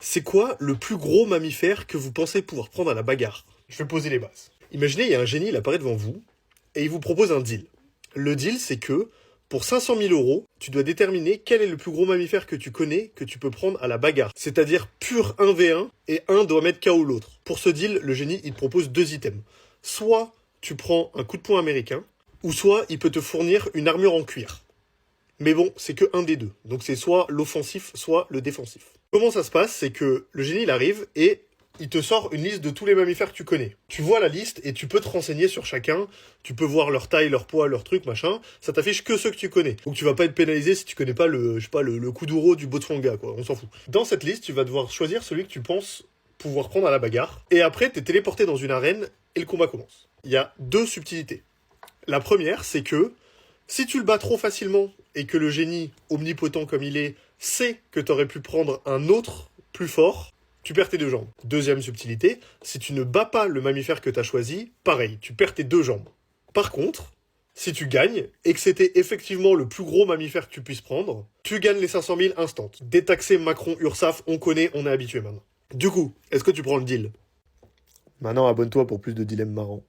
C'est quoi le plus gros mammifère que vous pensez pouvoir prendre à la bagarre? Je vais poser les bases. Imaginez, il y a un génie, il apparaît devant vous, et il vous propose un deal. Le deal, c'est que, pour 500 000 euros, tu dois déterminer quel est le plus gros mammifère que tu connais que tu peux prendre à la bagarre. C'est-à-dire pur 1v1, et un doit mettre KO l'autre. Pour ce deal, le génie, il te propose deux items. Soit tu prends un coup de poing américain, ou soit il peut te fournir une armure en cuir. Mais bon, c'est que un des deux. Donc c'est soit l'offensif, soit le défensif. Comment ça se passe? C'est que le génie, il arrive et il te sort une liste de tous les mammifères que tu connais. Tu vois la liste et tu peux te renseigner sur chacun. Tu peux voir leur taille, leur poids, leur truc, machin. Ça t'affiche que ceux que tu connais. Donc tu vas pas être pénalisé si tu connais pas le, je sais pas, le kuduro du Botswana, quoi. On s'en fout. Dans cette liste, tu vas devoir choisir celui que tu penses pouvoir prendre à la bagarre. Et après, t'es téléporté dans une arène et le combat commence. Il y a deux subtilités. La première, c'est que si tu le bats trop facilement et que le génie, omnipotent comme il est, sait que t'aurais pu prendre un autre plus fort, tu perds tes deux jambes. Deuxième subtilité, si tu ne bats pas le mammifère que t'as choisi, pareil, tu perds tes deux jambes. Par contre, si tu gagnes, et que c'était effectivement le plus gros mammifère que tu puisses prendre, tu gagnes les 500 000 instant. Détaxé Macron, Ursaf, on connaît, on est habitué maintenant. Du coup, est-ce que tu prends le deal? Maintenant, abonne-toi pour plus de dilemmes marrants.